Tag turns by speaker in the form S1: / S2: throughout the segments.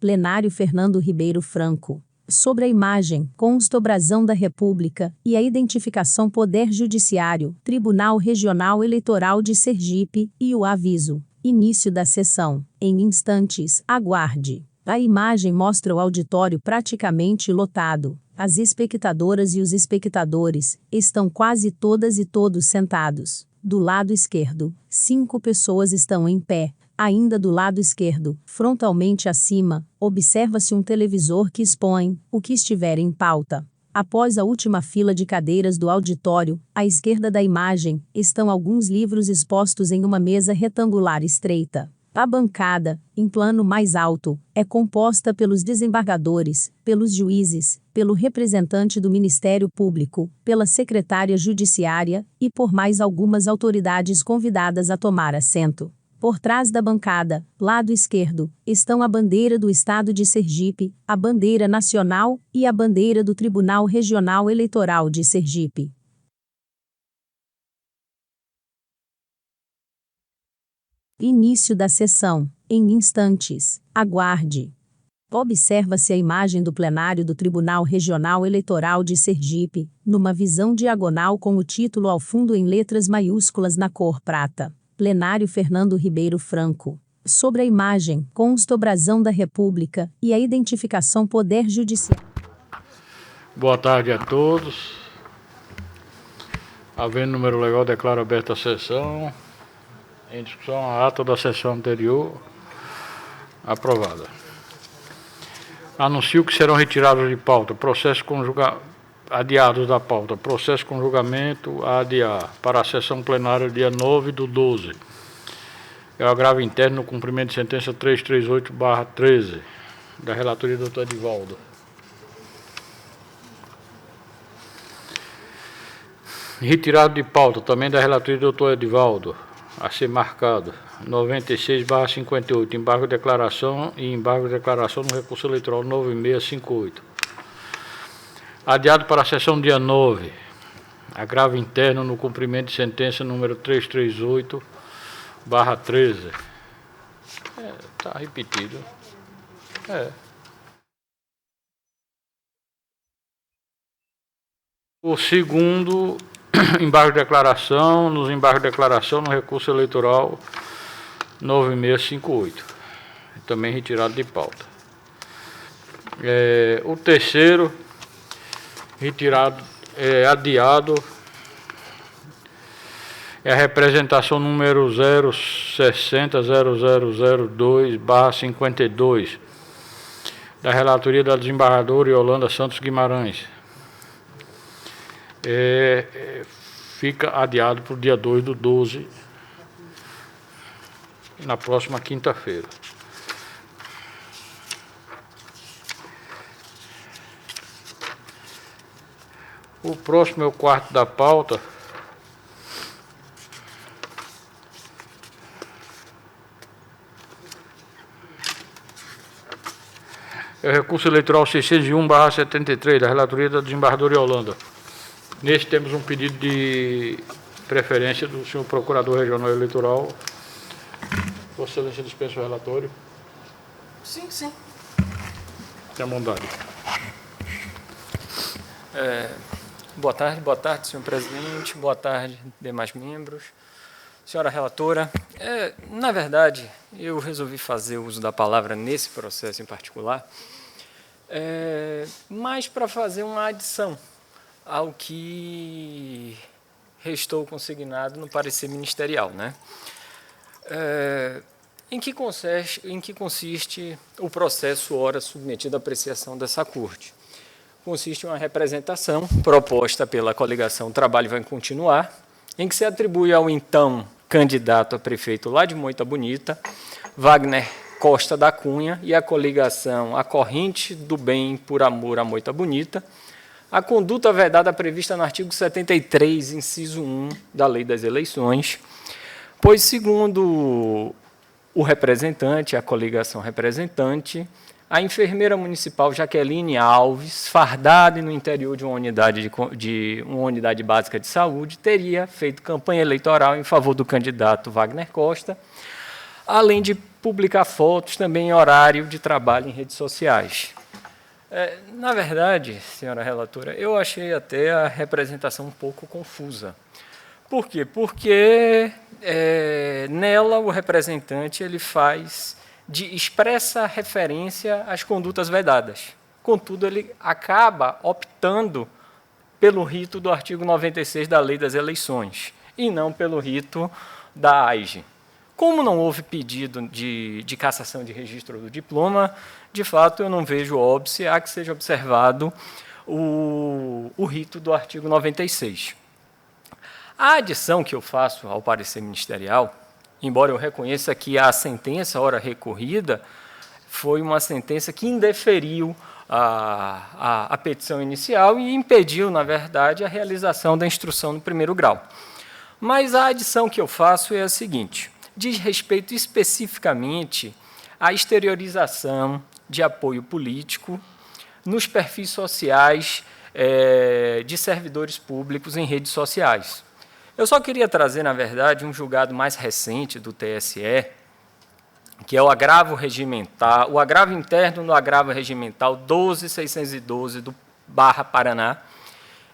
S1: Plenário Fernando Ribeiro Franco. Sobre a imagem, consta-obrasão da República e a identificação Poder Judiciário, Tribunal Regional Eleitoral de Sergipe, e o aviso. Início da sessão. Em instantes, aguarde. A imagem mostra o auditório praticamente lotado. As espectadoras e os espectadores estão quase todas e todos sentados. Do lado esquerdo, 5 pessoas estão em pé. Ainda do lado esquerdo, frontalmente acima, observa-se um televisor que expõe o que estiver em pauta. Após a última fila de cadeiras do auditório, à esquerda da imagem, estão alguns livros expostos em uma mesa retangular estreita. A bancada, em plano mais alto, é composta pelos desembargadores, pelos juízes, pelo representante do Ministério Público, pela secretária judiciária e por mais algumas autoridades convidadas a tomar assento. Por trás da bancada, lado esquerdo, estão a bandeira do Estado de Sergipe, a bandeira nacional e a bandeira do Tribunal Regional Eleitoral de Sergipe. Início da sessão. Em instantes, aguarde. Observa-se a imagem do plenário do Tribunal Regional Eleitoral de Sergipe, numa visão diagonal com o título ao fundo em letras maiúsculas na cor prata. Plenário Fernando Ribeiro Franco. Sobre a imagem, consta-obrasão da República e a identificação Poder Judiciário.
S2: Boa tarde a todos. Havendo número legal, declaro aberta a sessão. Em discussão, a ata da sessão anterior, aprovada. Anuncio que serão retirados de pauta adiados da pauta, processo com julgamento a adiar para a sessão plenária dia 9/12. É o agravo interno no cumprimento de sentença 338/13, da relatoria do Dr. Edivaldo. Retirado de pauta também da relatoria do Dr. Edivaldo, a ser marcado, 96/58, embargo de declaração e embargo de declaração no recurso eleitoral 9658. Adiado para a sessão dia 9, agravo interno no cumprimento de sentença número 338/13. Está repetido. O segundo, embargo de declaração, nos embargos de declaração no recurso eleitoral 9658. Também retirado de pauta. O terceiro, retirado, adiado, é a representação número 0600002/52, da relatoria da desembargadora Yolanda Santos Guimarães. Fica adiado para o dia 2/12, na próxima quinta-feira. O próximo é o quarto da pauta. É o recurso eleitoral 601/73, da relatoria da desembargadora Yolanda. Neste temos um pedido de preferência do senhor Procurador Regional Eleitoral. Vossa Excelência dispensa o relatório?
S3: Sim.
S2: Tenha bondade.
S3: Boa tarde, senhor presidente. Boa tarde, demais membros. Senhora relatora, na verdade, eu resolvi fazer uso da palavra nesse processo em particular, mais para fazer uma adição ao que restou consignado no parecer ministerial, né? Em que consiste o processo ora submetido à apreciação dessa Corte? Consiste em uma representação proposta pela coligação Trabalho Vai Continuar, em que se atribui ao então candidato a prefeito lá de Moita Bonita, Wagner Costa da Cunha, e a coligação A Corrente do Bem por Amor a Moita Bonita, a conduta vedada prevista no artigo 73, inciso 1 da Lei das Eleições, pois, segundo o representante, a coligação representante, a enfermeira municipal Jaqueline Alves, fardada no interior de uma unidade básica de saúde, teria feito campanha eleitoral em favor do candidato Wagner Costa, além de publicar fotos também em horário de trabalho em redes sociais. Na verdade, senhora relatora, eu achei até a representação um pouco confusa. Por quê? Porque nela o representante ele faz de expressa referência às condutas vedadas. Contudo, ele acaba optando pelo rito do artigo 96 da Lei das Eleições e não pelo rito da AIGE. Como não houve pedido de cassação de registro do diploma, de fato, eu não vejo óbice a que seja observado o rito do artigo 96. A adição que eu faço ao parecer ministerial, embora eu reconheça que a sentença, ora recorrida, foi uma sentença que indeferiu a petição inicial e impediu, na verdade, a realização da instrução no primeiro grau. Mas a adição que eu faço é a seguinte: diz respeito especificamente à exteriorização de apoio político nos perfis sociais de servidores públicos em redes sociais. Eu só queria trazer, na verdade, um julgado mais recente do TSE, que é o agravo regimental, o agravo interno no agravo regimental 12.612 do Paraná,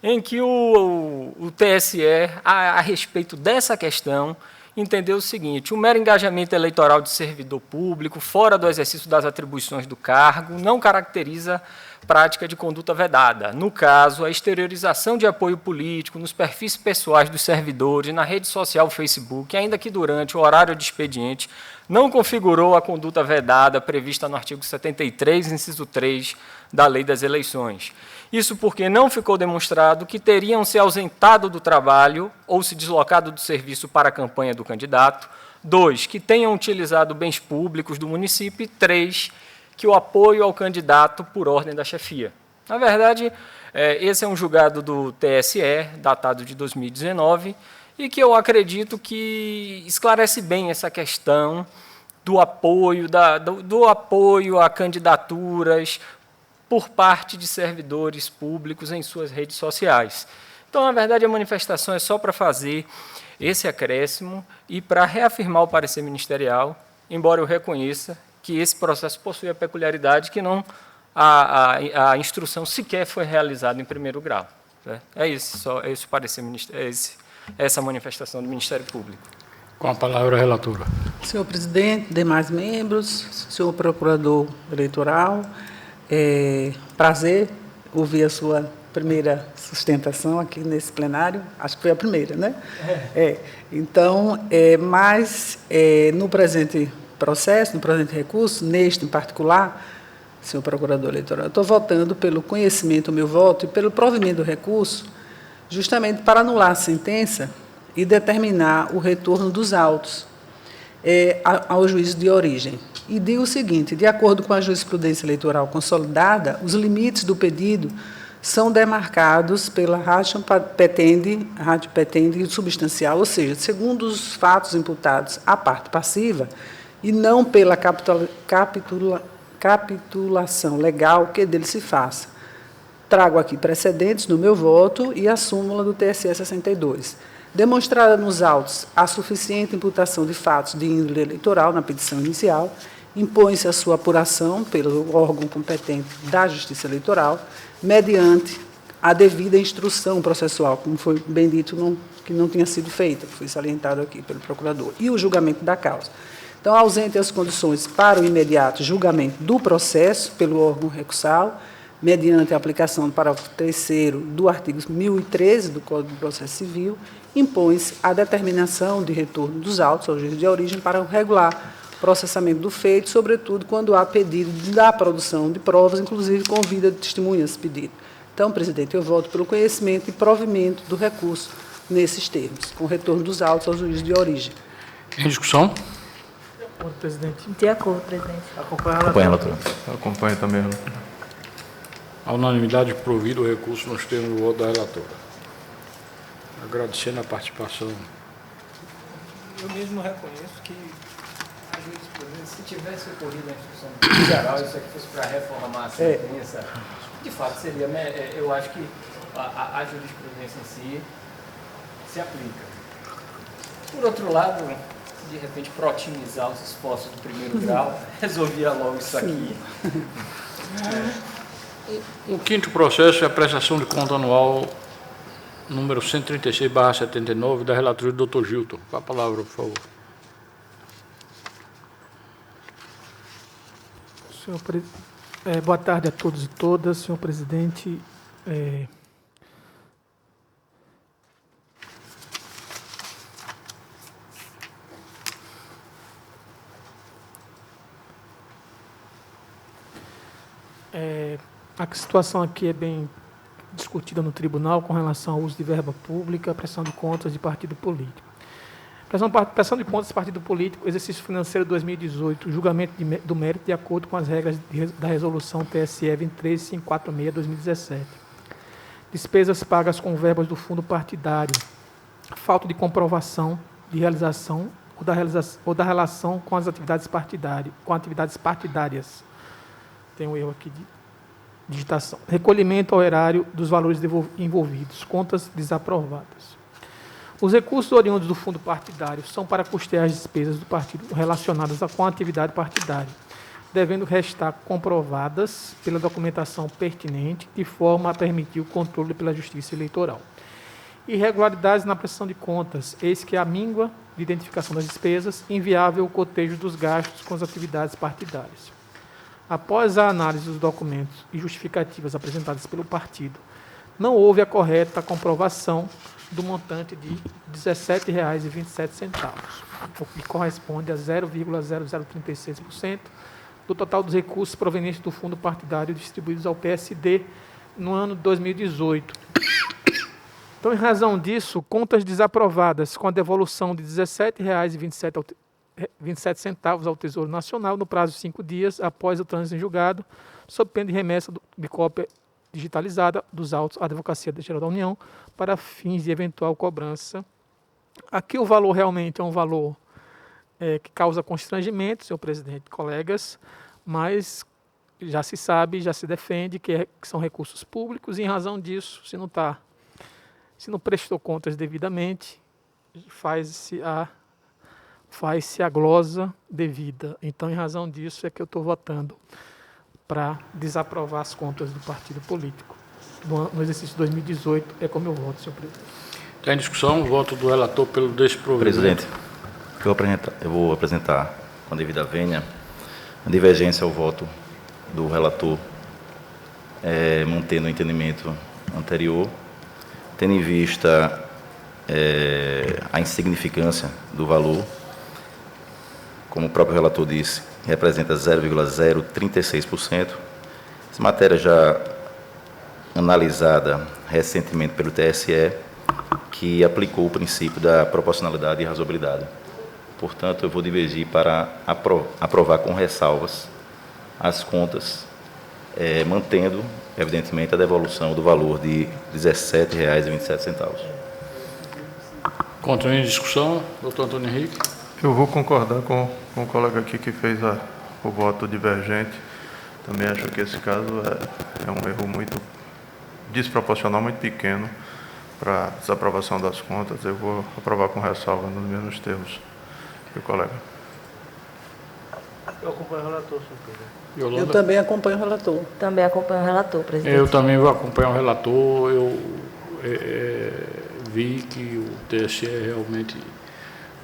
S3: em que o TSE, a respeito dessa questão, entendeu o seguinte: o mero engajamento eleitoral de servidor público, fora do exercício das atribuições do cargo, não caracteriza prática de conduta vedada. No caso, a exteriorização de apoio político nos perfis pessoais dos servidores, na rede social Facebook, ainda que durante o horário de expediente, não configurou a conduta vedada prevista no artigo 73, inciso 3, da Lei das Eleições. Isso porque não ficou demonstrado que teriam se ausentado do trabalho ou se deslocado do serviço para a campanha do candidato. 2, que tenham utilizado bens públicos do município. E 3, que o apoio ao candidato por ordem da chefia. Na verdade, esse é um julgado do TSE, datado de 2019, e que eu acredito que esclarece bem essa questão do apoio, do apoio a candidaturas por parte de servidores públicos em suas redes sociais. Então, na verdade, a manifestação é só para fazer esse acréscimo e para reafirmar o parecer ministerial, embora eu reconheça que esse processo possui a peculiaridade que a instrução sequer foi realizada em primeiro grau. Né? É isso, só esse parecer essa manifestação do Ministério Público.
S2: Com a palavra, a relatora.
S4: Senhor presidente, demais membros, senhor procurador eleitoral, prazer ouvir a sua primeira sustentação aqui nesse plenário. Acho que foi a primeira, né? Então, no presente processo, no presente recurso, neste em particular, senhor procurador eleitoral, eu estou votando pelo conhecimento do meu voto e pelo provimento do recurso, justamente para anular a sentença e determinar o retorno dos autos ao juízo de origem. E digo o seguinte: de acordo com a jurisprudência eleitoral consolidada, os limites do pedido são demarcados pela ratio petendi substancial, ou seja, segundo os fatos imputados à parte passiva, e não pela capitulação legal que dele se faça. Trago aqui precedentes no meu voto e a súmula do TSE 62. Demonstrada nos autos a suficiente imputação de fatos de índole eleitoral na petição inicial, impõe-se a sua apuração pelo órgão competente da Justiça Eleitoral, mediante a devida instrução processual, como foi bem dito, que não tinha sido feita, que foi salientado aqui pelo procurador, e o julgamento da causa. Então, ausente as condições para o imediato julgamento do processo pelo órgão recursal, mediante a aplicação do parágrafo 3º do artigo 1013 do Código de Processo Civil, impõe-se a determinação de retorno dos autos ao juízo de origem para o regular processamento do feito, sobretudo quando há pedido da produção de provas, inclusive com vida de testemunhas pedido. Então, presidente, eu voto pelo conhecimento e provimento do recurso nesses termos, com retorno dos autos ao juízo de origem.
S2: Em discussão?
S5: Presidente. De acordo, presidente.
S6: Acompanha, relator. Acompanha também, relator.
S2: A unanimidade provido o recurso nos termos do voto da relatora. Agradecendo a participação.
S3: Eu mesmo reconheço que a jurisprudência, se tivesse ocorrido a instrução geral, isso aqui fosse para reformar a sentença, de fato seria, eu acho que a jurisprudência em si se aplica. Por outro lado, de repente, para otimizar os esforços do primeiro grau, resolvia logo isso aqui.
S2: O quinto processo é a prestação de conta anual número 136/79 da relatoria do Dr. Gilton. Com a palavra, por favor.
S7: Boa tarde a todos e todas, senhor presidente. A situação aqui é bem discutida no tribunal com relação ao uso de verba pública, prestação de contas de partido político. Prestação de contas de partido político, exercício financeiro 2018, julgamento do mérito de acordo com as regras da resolução TSE 23546/2017. Despesas pagas com verbas do fundo partidário, falta de comprovação de realização ou da relação com as atividades partidárias. Tem um erro aqui de digitação. Recolhimento ao erário dos valores envolvidos, contas desaprovadas. Os recursos oriundos do fundo partidário são para custear as despesas do partido relacionadas com a atividade partidária, devendo restar comprovadas pela documentação pertinente, de forma a permitir o controle pela Justiça Eleitoral. Irregularidades na prestação de contas, eis que a míngua de identificação das despesas, inviável o cotejo dos gastos com as atividades partidárias. Após a análise dos documentos e justificativas apresentadas pelo partido, não houve a correta comprovação do montante de R$ 17,27, o que corresponde a 0,0036% do total dos recursos provenientes do fundo partidário distribuídos ao PSD no ano de 2018. Então, em razão disso, contas desaprovadas com a devolução de R$ 17,27 ao Tesouro Nacional no prazo de 5 dias após o trânsito em julgado, sob pena de remessa de cópia digitalizada dos autos à Advocacia Geral da União para fins de eventual cobrança. Aqui o valor realmente é um valor que causa constrangimento, senhor presidente, colegas, mas já se sabe, já se defende que são recursos públicos e, em razão disso, se não prestou contas devidamente, faz-se a glosa devida. Então, em razão disso, é que eu estou votando para desaprovar as contas do partido político. No exercício 2018, é como eu voto, senhor presidente.
S2: Está em discussão o voto do relator pelo desprovimento.
S8: Presidente, eu vou apresentar com a devida vênia a divergência ao voto do relator, mantendo o entendimento anterior, tendo em vista a insignificância do valor, como o próprio relator disse, representa 0,036%. Essa matéria já analisada recentemente pelo TSE, que aplicou o princípio da proporcionalidade e razoabilidade. Portanto, eu vou divergir para aprovar com ressalvas as contas, mantendo, evidentemente, a devolução do valor de R$ 17,27.
S2: Contra em discussão, doutor Antônio Henrique.
S6: Eu vou concordar com o colega aqui que fez o voto divergente. Também acho que esse caso é um erro muito desproporcional, muito pequeno para desaprovação das contas. Eu vou aprovar com ressalva nos mesmos termos que o colega.
S7: Eu acompanho o relator, senhor presidente.
S4: Eu também acompanho o relator.
S5: Também acompanho o relator, presidente.
S2: Eu também vou acompanhar o relator. Eu vi que o TSE realmente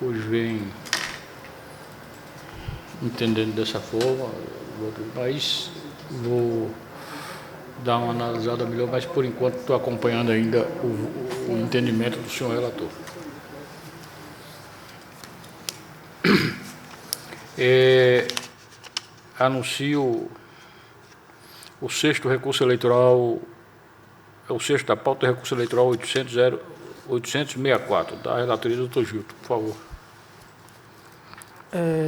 S2: hoje vem entendendo dessa forma, mas vou dar uma analisada melhor, mas por enquanto estou acompanhando ainda o entendimento do senhor relator. Anuncio o sexto recurso eleitoral, o sexto da pauta do recurso eleitoral 864, da relatoria do Dr. Gilton, por favor.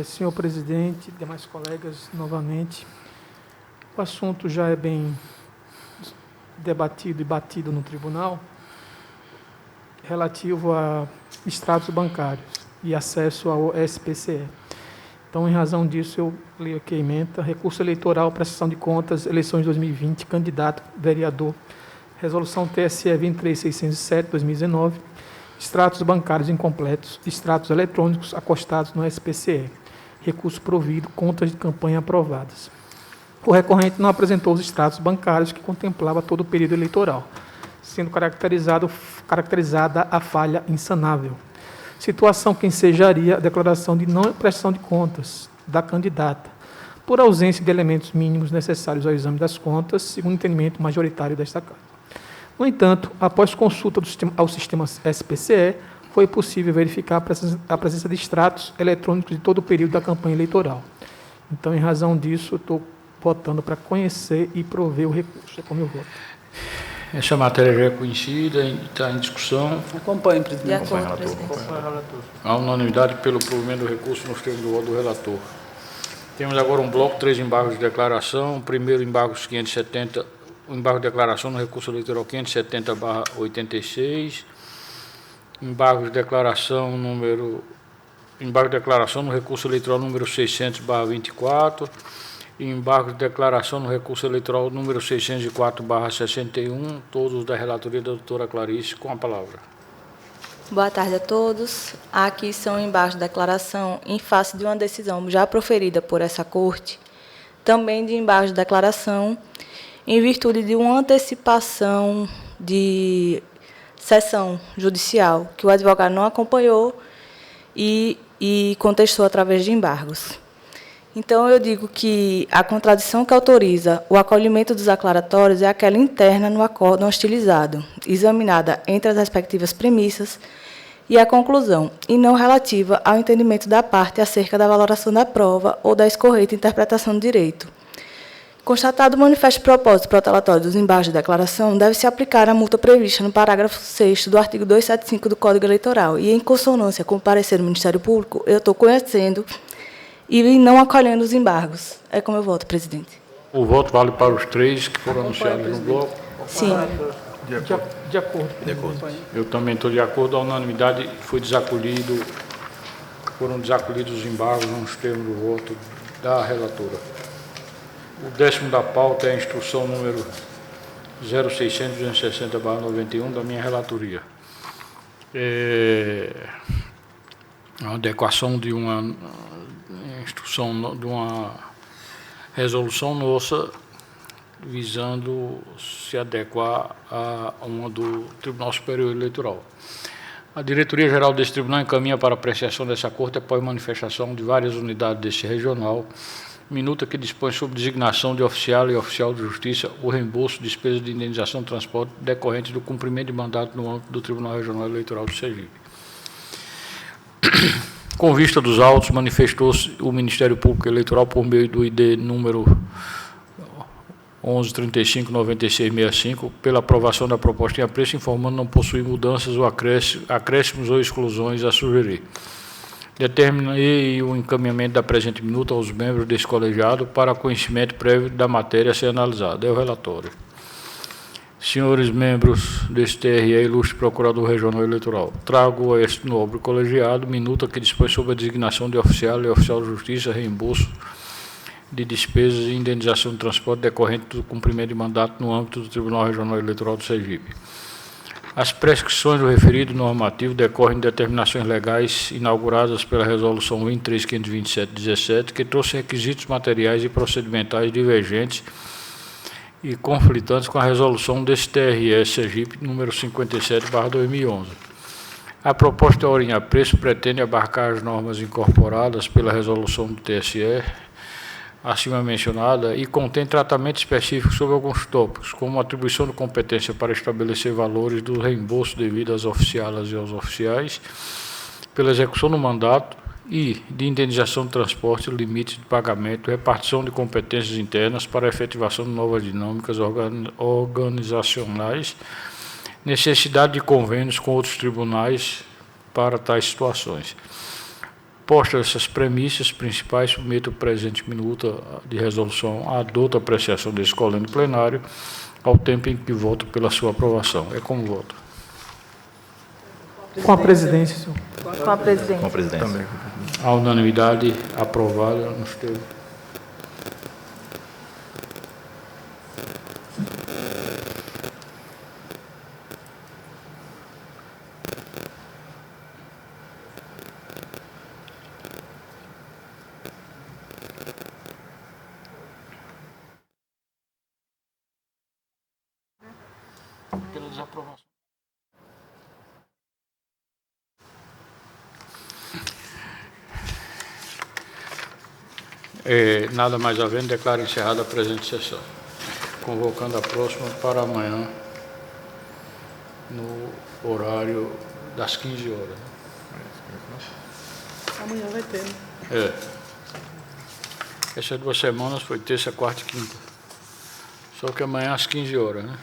S7: Senhor presidente, demais colegas, novamente, o assunto já é bem debatido e batido no tribunal, relativo a extratos bancários e acesso ao SPCE. Então, em razão disso, eu leio aqui a ementa, recurso eleitoral, prestação de contas, eleições de 2020, candidato, vereador, resolução TSE 23607, 2019, extratos bancários incompletos, extratos eletrônicos acostados no SPCE, recurso provido, contas de campanha aprovadas. O recorrente não apresentou os extratos bancários que contemplava todo o período eleitoral, sendo caracterizada a falha insanável, situação que ensejaria a declaração de não prestação de contas da candidata, por ausência de elementos mínimos necessários ao exame das contas, segundo o entendimento majoritário desta Casa. No entanto, após consulta ao sistema SPCE, foi possível verificar a presença de extratos eletrônicos de todo o período da campanha eleitoral. Então, em razão disso, eu estou votando para conhecer e prover o recurso. É como eu voto.
S2: Essa matéria já é conhecida, está em discussão.
S4: Acompanhe,
S5: De
S4: presidente.
S5: acordo, presidente.
S2: A unanimidade pelo provimento do recurso nos termos do voto do relator. Temos agora um bloco, 3 embargos de declaração. O primeiro, embargos 570, o embargo de declaração no recurso eleitoral 570/86. Embargo de declaração no recurso eleitoral número 600/24. E embargo de declaração no recurso eleitoral número 604/61, todos da relatoria da doutora Clarice, com a palavra.
S5: Boa tarde a todos. Aqui são embargos de declaração em face de uma decisão já proferida por essa Corte, também de embargos de declaração em virtude de uma antecipação de sessão judicial que o advogado não acompanhou e contestou através de embargos. Então, eu digo que a contradição que autoriza o acolhimento dos aclaratórios é aquela interna no acórdão hostilizado, examinada entre as respectivas premissas e a conclusão, e não relativa ao entendimento da parte acerca da valoração da prova ou da escorreta interpretação do direito. Constatado o manifesto propósito protelatório dos embargos de declaração, deve-se aplicar a multa prevista no parágrafo 6º do artigo 275 do Código Eleitoral, e, em consonância com o parecer do Ministério Público, eu estou conhecendo e não acolhendo os embargos. É como eu voto, presidente.
S2: O voto vale para os 3 que foram anunciados no bloco.
S5: Sim.
S7: De acordo.
S2: Eu também estou de acordo. A unanimidade foram desacolhidos os embargos nos termos do voto da relatora. O 10º da pauta é a instrução número 0600-260/91 da minha relatoria. A adequação de uma instrução, de uma resolução nossa visando se adequar a uma do Tribunal Superior Eleitoral. A Diretoria-Geral desse Tribunal encaminha para apreciação dessa Corte, após manifestação de várias unidades desse regional, minuta que dispõe sobre designação de oficial e oficial de justiça o reembolso de despesas de indenização de transporte decorrentes do cumprimento de mandato no âmbito do Tribunal Regional Eleitoral do Sergipe. Com vista dos autos, manifestou-se o Ministério Público Eleitoral por meio do ID número 11359665 pela aprovação da proposta em apreço, informando não possuir mudanças ou acréscimos ou exclusões a sugerir. Determinei o encaminhamento da presente minuta aos membros desse colegiado para conhecimento prévio da matéria a ser analisada. É o relatório. Senhores membros deste TRE, ilustre Procurador Regional Eleitoral, trago a este nobre colegiado minuta que dispõe sobre a designação de oficial e oficial de justiça, reembolso de despesas e indenização de transporte decorrente do cumprimento de mandato no âmbito do Tribunal Regional Eleitoral do Sergipe. As prescrições do referido normativo decorrem de determinações legais inauguradas pela Resolução 23.527/17, que trouxe requisitos materiais e procedimentais divergentes e conflitantes com a resolução desse TRE Sergipe número 57/2011. A proposta ora em apreço pretende abarcar as normas incorporadas pela resolução do TSE acima mencionada e contém tratamento específico sobre alguns tópicos, como a atribuição de competência para estabelecer valores do reembolso devido às oficialas e aos oficiais pela execução do mandato e de indenização de transporte, limites de pagamento, repartição de competências internas para a efetivação de novas dinâmicas organizacionais, necessidade de convênios com outros tribunais para tais situações. Postas essas premissas principais, submeto o presente minuta de resolução à adota apreciação desse colégio plenário, ao tempo em que voto pela sua aprovação. É como voto.
S7: Com a presidência, senhor.
S5: Com a presidência.
S8: Com a presidência.
S6: Também.
S2: A unanimidade aprovada nos termos. Pela desaprovação. Nada mais havendo, declaro encerrada a presente sessão. Convocando a próxima para amanhã, no horário das 15 horas.
S4: Amanhã vai ter, né?
S2: Essas 2 semanas foi terça, quarta e quinta. Só que amanhã às 15 horas, né?